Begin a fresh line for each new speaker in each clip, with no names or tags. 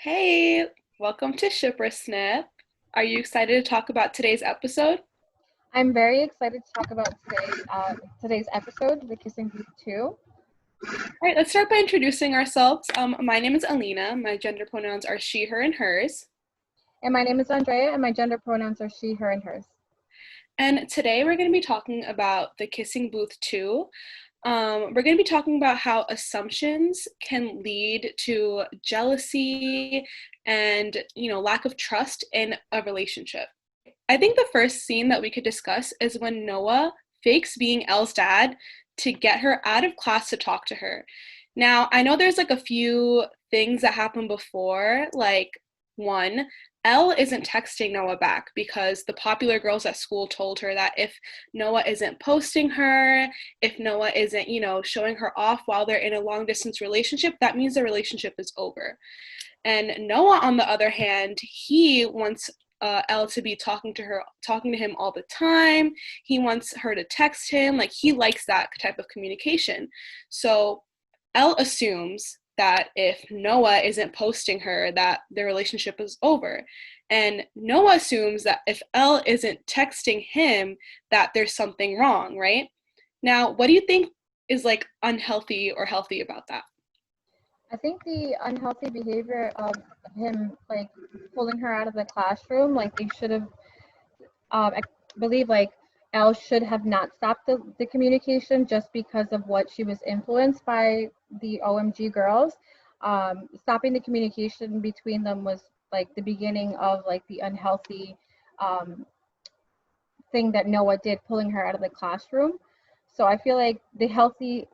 Hey, welcome to Shipper Snip. Are you excited to talk about today's episode?
I'm very excited to talk about today's episode, The Kissing Booth 2.
All right, let's start by introducing ourselves. My name is Alina. My gender pronouns are she, her, and hers.
And my name is Andrea, and my gender pronouns are she, her, and hers.
And today we're going to be talking about The Kissing Booth 2. We're going to be talking about how assumptions can lead to jealousy and, lack of trust in a relationship. I think the first scene that we could discuss is when Noah fakes being Elle's dad to get her out of class to talk to her. Now, I know there's like a few things that happened before, like one, Elle isn't texting Noah back because the popular girls at school told her that if Noah isn't posting her, if Noah isn't, showing her off while they're in a long distance relationship, that means the relationship is over. And Noah, on the other hand, he wants Elle to be talking to him all the time. He wants her to text him. Like, he likes that type of communication. So Elle assumes that if Noah isn't posting her, that their relationship is over. And Noah assumes that if Elle isn't texting him, that there's something wrong, right? Now, what do you think is like unhealthy or healthy about that?
I think the unhealthy behavior of him, like, pulling her out of the classroom, like, they should have, I believe, like, Elle should have not stopped the communication just because of what she was influenced by the OMG girls. Stopping the communication between them was, like, the beginning of, like, the unhealthy um, thing that Noah did, pulling her out of the classroom. So I feel like the healthy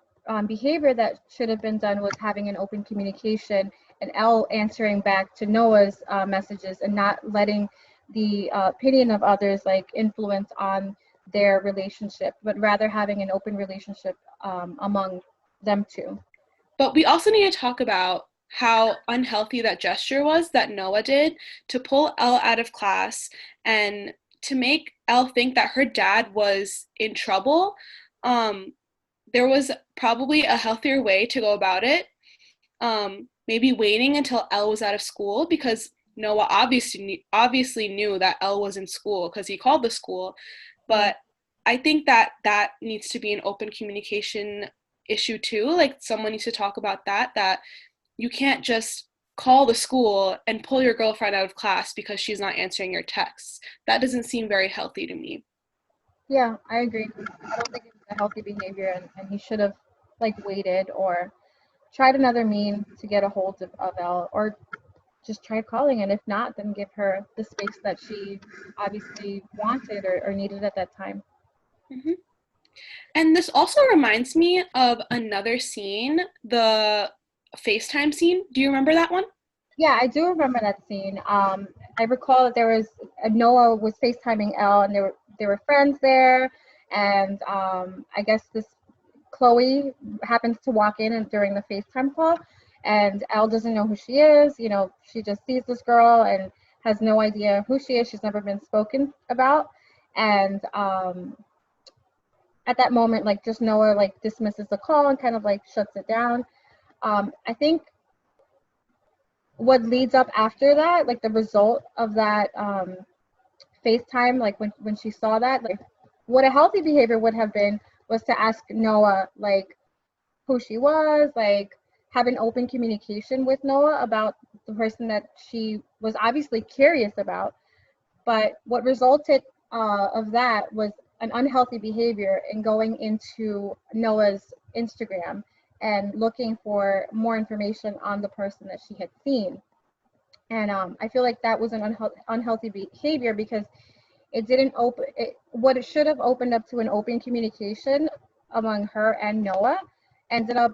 behavior that should have been done was having an open communication and Elle answering back to Noah's messages and not letting the opinion of others like influence on their relationship, but rather having an open relationship among them two.
But we also need to talk about how unhealthy that gesture was that Noah did to pull Elle out of class and to make Elle think that her dad was in trouble. Um, there was probably a healthier way to go about it. Maybe waiting until Elle was out of school because Noah obviously knew that Elle was in school because he called the school.
Right.
But I think that that needs to be an open communication issue too. Like, someone needs to talk about that you can't just call the school and pull your girlfriend out of class because she's not answering your texts. That doesn't seem very healthy to me.
Yeah, I agree. I don't think it's a healthy behavior, and he should have like waited or tried another mean to get a hold of Elle, or just tried calling, and if not, then give her the space that she obviously wanted or needed at that time.
hmm And this also reminds me of another scene, the FaceTime scene. Do you remember that one?
Yeah, I do remember that scene. I recall that there was Noah was FaceTiming Elle, and there were friends there, and I guess this Chloe happens to walk in and during the FaceTime call, and Elle doesn't know who she is. You know, she just sees this girl and has no idea who she is. She's never been spoken about, and at that moment, like, just Noah like dismisses the call and kind of like shuts it down. I think what leads up after that, like the result of that FaceTime, like when she saw that, like what a healthy behavior would have been was to ask Noah like who she was, like have an open communication with Noah about the person that she was obviously curious about. But what resulted of that was an unhealthy behavior in going into Noah's Instagram and looking for more information on the person that she had seen. And I feel like that was an unhealthy behavior because it didn't open it, what it should have opened up to an open communication among her and Noah ended up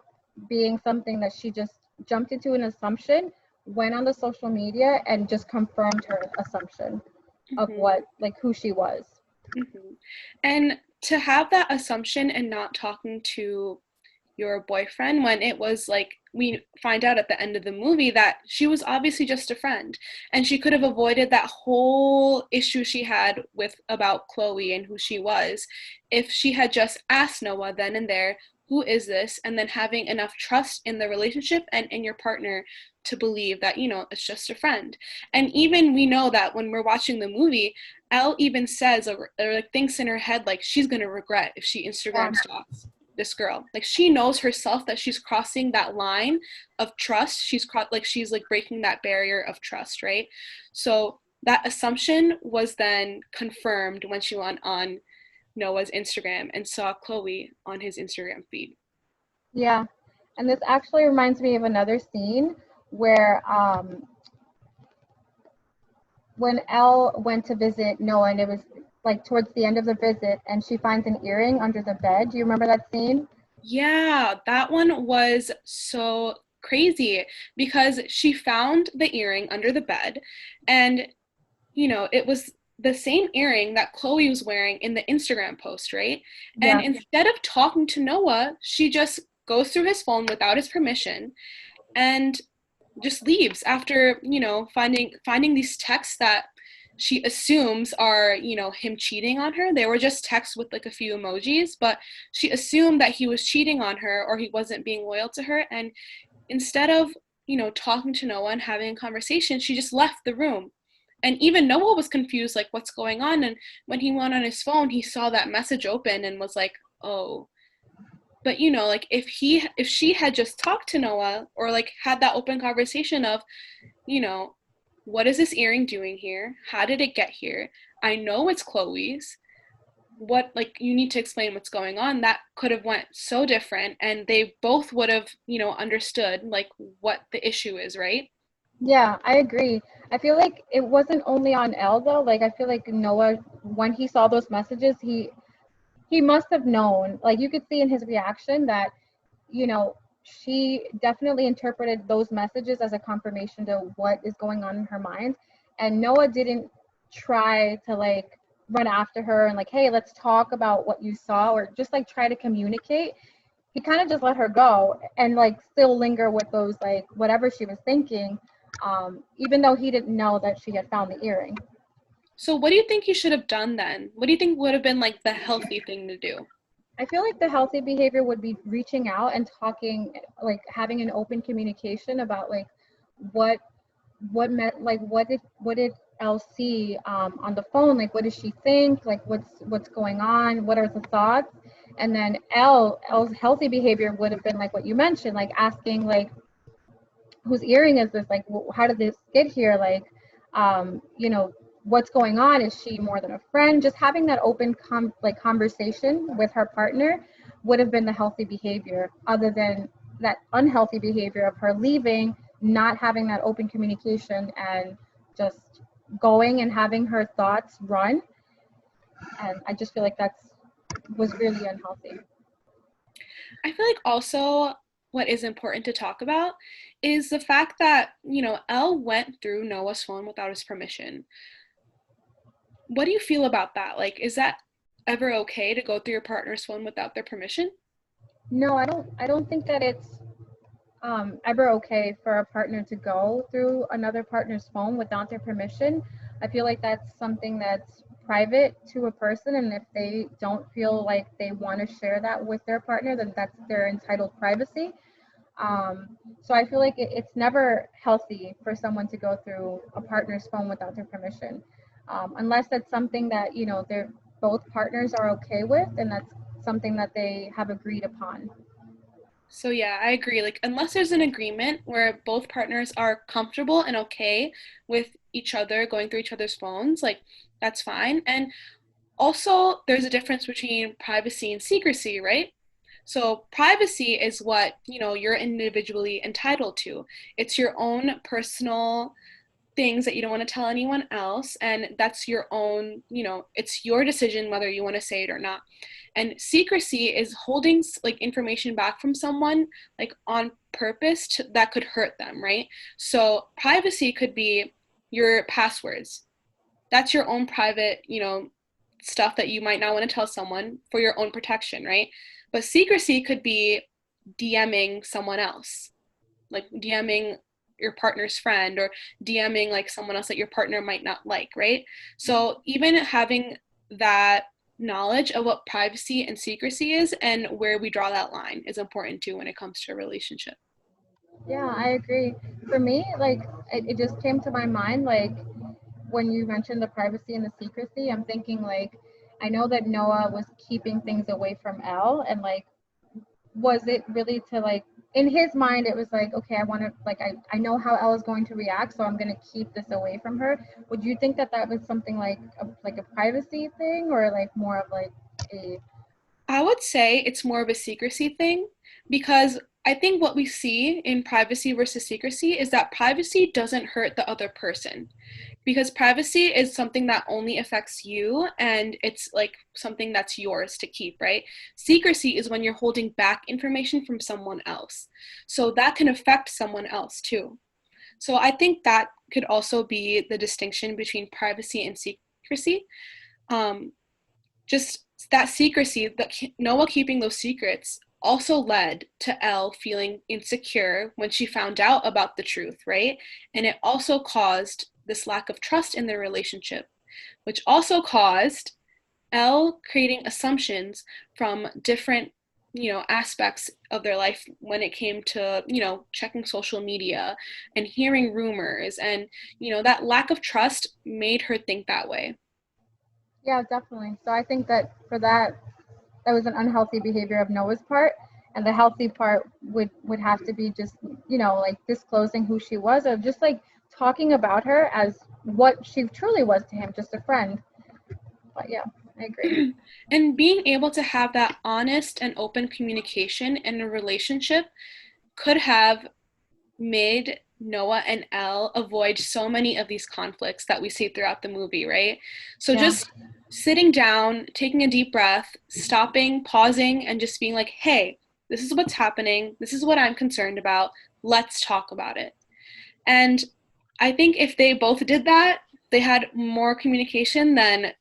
being something that she just jumped into an assumption, went on the social media and just confirmed her assumption of
hmm
what like who she was.
hmm And to have that assumption and not talking to your boyfriend when it was like we find out at the end of the movie that she was obviously just a friend and she could have avoided that whole issue she had with about Chloe and who she was if she had just asked Noah then and there, who is this, and then having enough trust in the relationship and in your partner to believe that, it's just a friend. And even we know that when we're watching the movie, Elle even says, or like thinks in her head like she's gonna regret if she
Yeah.
Instagram stalks this girl. Like she knows herself that she's crossing that line of trust. She's like breaking that barrier of trust, right? So that assumption was then confirmed when she went on Noah's Instagram and saw Chloe on his Instagram feed.
Yeah. And this actually reminds me of another scene where when Elle went to visit Noah, and it was like towards the end of the visit, and she finds an earring under the bed. Do you remember that scene?
Yeah, that one was so crazy because she found the earring under the bed, and it was the same earring that Chloe was wearing in the Instagram post, right? And
Yeah.
instead of talking to Noah, she just goes through his phone without his permission and just leaves after, finding these texts that she assumes are, him cheating on her. They were just texts with like a few emojis, but she assumed that he was cheating on her or he wasn't being loyal to her. And instead of, talking to Noah and having a conversation, she just left the room. And even Noah was confused, like, what's going on? And when he went on his phone, he saw that message open and was like, oh. But like if she had just talked to Noah or like had that open conversation of, you know, what is this earring doing here? How did it get here? I know it's Chloe's. What, like, you need to explain what's going on. That could have went so different and they both would have, understood like what the issue is, right?
Yeah, I agree. I feel like it wasn't only on Elle though. Like I feel like Noah, when he saw those messages, he must have known. Like you could see in his reaction that, you know, she definitely interpreted those messages as a confirmation to what is going on in her mind. And Noah didn't try to like run after her and like, hey, let's talk about what you saw, or just like try to communicate. He kind of just let her go and like still linger with those like whatever she was thinking, even though he didn't know that she had found the earring.
So what do you think you should have done then? What do you think would have been like the healthy thing to do?
I feel like the healthy behavior would be reaching out and talking, like having an open communication about like what what did Elle see on the phone? Like what does she think? Like what's going on? What are the thoughts? And then Elle's healthy behavior would have been like what you mentioned, like asking like whose earring is this? Like how did this get here? Like you know, what's going on? Is she more than a friend? Just having that open conversation with her partner would have been the healthy behavior, other than that unhealthy behavior of her leaving, not having that open communication, and just going and having her thoughts run. And I just feel like that's was really unhealthy.
I feel like also what is important to talk about is the fact that, Elle went through Noah's phone without his permission. What do you feel about that? Like, is that ever okay to go through your partner's phone without their permission?
No, I don't think that it's ever okay for a partner to go through another partner's phone without their permission. I feel like that's something that's private to a person, and if they don't feel like they want to share that with their partner, then that's their entitled privacy. So I feel like it's never healthy for someone to go through a partner's phone without their permission, unless that's something that they're both partners are okay with, and that's something that they have agreed upon.
So yeah, I agree. Like unless there's an agreement where both partners are comfortable and okay with each other going through each other's phones, like that's fine. And also there's a difference between privacy and secrecy, right? So privacy is what, you're individually entitled to. It's your own personal things that you don't want to tell anyone else, and that's your own, it's your decision whether you want to say it or not. And secrecy is holding like information back from someone like on purpose that could hurt them, right? So privacy could be your passwords. That's your own private, stuff that you might not want to tell someone for your own protection, right? But secrecy could be DMing someone else, like DMing your partner's friend or DMing like someone else that your partner might not like, right? So even having that knowledge of what privacy and secrecy is, and where we draw that line is important too when it comes to a relationship.
Yeah, I agree. For me, like it just came to my mind, like when you mentioned the privacy and the secrecy, I'm thinking like I know that Noah was keeping things away from Elle, and like was it really to like in his mind it was like, okay, I want to like I know how Elle is going to react, so I'm going to keep this away from her. Would you think that that was something like a privacy thing, or like more of like a
I would say it's more of a secrecy thing because I think what we see in privacy versus secrecy is that privacy doesn't hurt the other person because privacy is something that only affects you and it's like something that's yours to keep, right? Secrecy is when you're holding back information from someone else. So that can affect someone else too. So I think that could also be the distinction between privacy and secrecy. Um, just that secrecy, that Noah keeping those secrets also led to Elle feeling insecure when she found out about the truth, right? And it also caused this lack of trust in their relationship, which also caused Elle creating assumptions from different aspects of their life when it came to checking social media and hearing rumors, and that lack of trust made her think that way.
yeah, definitely. So I think that for that that was an unhealthy behavior of Noah's part, and the healthy part would have to be just like disclosing who she was, or just like talking about her as what she truly was to him, just a friend. But yeah, I agree.
And being able to have that honest and open communication in a relationship could have made Noah and Elle avoid so many of these conflicts that we see throughout the movie, right? So
Yeah,
just sitting down, taking a deep breath, stopping, pausing, and just being like, hey, this is what's happening. This is what I'm concerned about. Let's talk about it. And I think if they both did that, they had more communication, then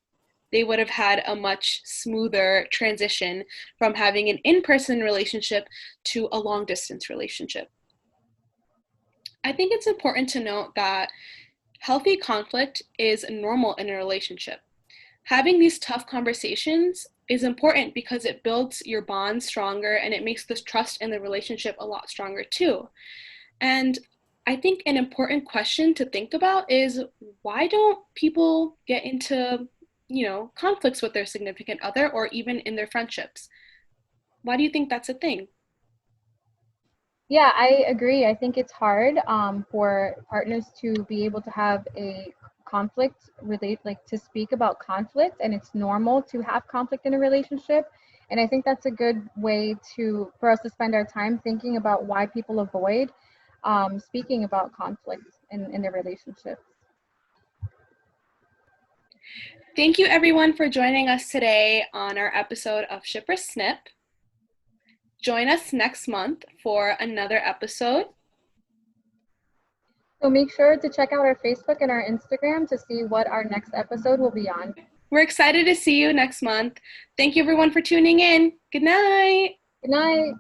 they would have had a much smoother transition from having an in-person relationship to a long distance relationship. I think it's important to note that healthy conflict is normal in a relationship. Having these tough conversations is important because it builds your bond stronger and it makes the trust in the relationship a lot stronger too. And I think an important question to think about is, why don't people get into, conflicts with their significant other or even in their friendships? Why do you think that's a thing?
yeah, I agree. I think it's hard for partners to be able to have a conflict relate like to speak about conflict, and it's normal to have conflict in a relationship. And I think that's a good way to for us to spend our time thinking about why people avoid speaking about conflict in their relationships.
Thank you everyone for joining us today on our episode of Shipper Snip. Join us next month for another episode.
So make sure to check out our Facebook and our Instagram to see what our next episode will be on.
We're excited to see you next month. Thank you everyone for tuning in. Good night.
Good night.